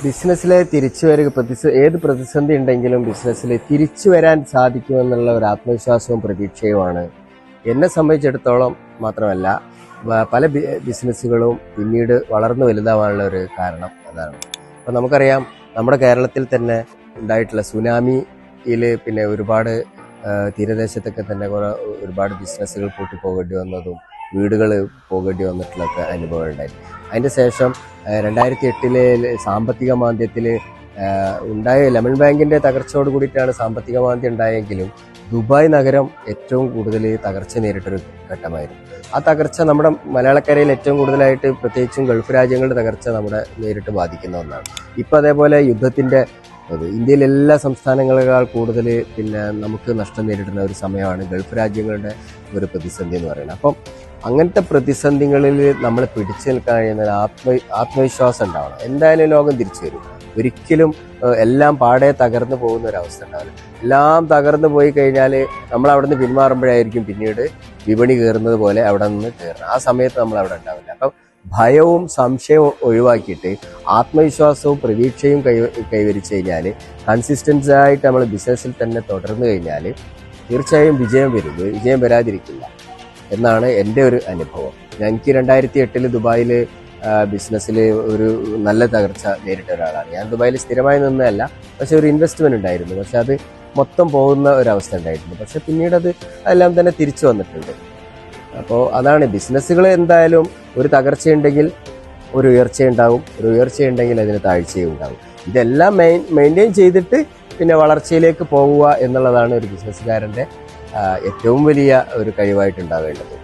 ബിസിനസ്സിലെ തിരിച്ചു വരിക ഏത് പ്രതിസന്ധി ഉണ്ടെങ്കിലും ബിസിനസ്സിൽ തിരിച്ചു വരാൻ സാധിക്കുമെന്നുള്ള ഒരു ആത്മവിശ്വാസവും പ്രതീക്ഷയുമാണ് എന്നെ സംബന്ധിച്ചിടത്തോളം. മാത്രമല്ല പല ബിസിനസ്സുകളും പിന്നീട് വളർന്നു വലുതാവാനുള്ള ഒരു കാരണം അതാണ്. അപ്പം നമുക്കറിയാം, നമ്മുടെ കേരളത്തിൽ തന്നെ ഉണ്ടായിട്ടുള്ള സുനാമിയിൽ പിന്നെ ഒരുപാട് തീരദേശത്തൊക്കെ തന്നെ ഒരുപാട് ബിസിനസ്സുകൾ പൂട്ടിപ്പോകേണ്ടി വന്നതും വീടുകൾ പോകേണ്ടി വന്നിട്ടുള്ള അനുഭവം ഉണ്ടായിരുന്നു. അതിൻ്റെ ശേഷം 2008 സാമ്പത്തിക മാന്ദ്യത്തിൽ ഉണ്ടായ ലെമൺ ബാങ്കിൻ്റെ തകർച്ചയോട് കൂടിയിട്ടാണ് സാമ്പത്തിക മാന്ദ്യം ഉണ്ടായെങ്കിലും ദുബായ് നഗരം ഏറ്റവും കൂടുതൽ തകർച്ച നേരിട്ടൊരു ഘട്ടമായിരുന്നു. ആ തകർച്ച നമ്മുടെ മലയാളക്കരയിൽ ഏറ്റവും കൂടുതലായിട്ട്, പ്രത്യേകിച്ചും ഗൾഫ് രാജ്യങ്ങളുടെ തകർച്ച നമ്മുടെ നേരിട്ട് ബാധിക്കുന്ന ഒന്നാണ്. ഇപ്പം അതേപോലെ യുദ്ധത്തിൻ്റെ ഇന്ത്യയിലെ എല്ലാ സംസ്ഥാനങ്ങളെക്കാൾ കൂടുതൽ പിന്നെ നമുക്ക് നഷ്ടം നേരിടുന്ന ഒരു സമയമാണ് ഗൾഫ് രാജ്യങ്ങളുടെ ഒരു പ്രതിസന്ധി എന്ന് പറയുന്നത്. അപ്പം അങ്ങനത്തെ പ്രതിസന്ധികളിൽ നമ്മൾ പിടിച്ചു നിൽക്കാൻ കഴിയുന്ന ആത്മവിശ്വാസം ഉണ്ടാവണം. എന്തായാലും ലോകം തിരിച്ചു വരും. ഒരിക്കലും എല്ലാം പാടെ തകർന്നു പോകുന്ന ഒരവസ്ഥ ഉണ്ടാവില്ല. എല്ലാം തകർന്നു പോയി കഴിഞ്ഞാൽ നമ്മൾ അവിടെ നിന്ന് പിന്മാറുമ്പോഴായിരിക്കും പിന്നീട് വിപണി കയറുന്നത് പോലെ അവിടെ നിന്ന് കയറണം. ആ സമയത്ത് നമ്മൾ അവിടെ ഉണ്ടാവില്ല. അപ്പം ഭയവും സംശയവും ഒഴിവാക്കിയിട്ട് ആത്മവിശ്വാസവും പ്രതീക്ഷയും കൈവരിച്ചു കഴിഞ്ഞാൽ, കൺസിസ്റ്റൻസി ആയിട്ട് നമ്മൾ ബിസിനസ്സിൽ തന്നെ തുടർന്നു കഴിഞ്ഞാൽ തീർച്ചയായും വിജയം വരും. വിജയം വരാതിരിക്കില്ല എന്നാണ് എൻ്റെ ഒരു അനുഭവം. എനിക്ക് 2008 ദുബായിൽ ബിസിനസ്സിൽ ഒരു നല്ല തകർച്ച നേരിട്ട ഒരാളാണ്. ഞാൻ ദുബായിൽ സ്ഥിരമായി നിന്നതല്ല, പക്ഷെ ഒരു ഇൻവെസ്റ്റ്മെന്റ് ഉണ്ടായിരുന്നു. പക്ഷെ അത് മൊത്തം പോകുന്ന ഒരവസ്ഥ ഉണ്ടായിട്ടുണ്ട്. പക്ഷെ പിന്നീട് എല്ലാം തന്നെ തിരിച്ചു വന്നിട്ടുണ്ട്. അപ്പോൾ അതാണ്, ബിസിനസ്സുകൾ എന്തായാലും ഒരു തകർച്ചയുണ്ടെങ്കിൽ ഒരു ഉയർച്ചയുണ്ടാവും, ഒരു ഉയർച്ചയുണ്ടെങ്കിൽ അതിന് താഴ്ചയും ഉണ്ടാവും. ഇതെല്ലാം മെയിൻറ്റെയിൻ ചെയ്തിട്ട് പിന്നെ വളർച്ചയിലേക്ക് പോകുക എന്നുള്ളതാണ് ഒരു ബിസിനസ്സുകാരൻ്റെ ഏറ്റവും വലിയ ഒരു കഴിവായിട്ടുണ്ടാവേണ്ടത്.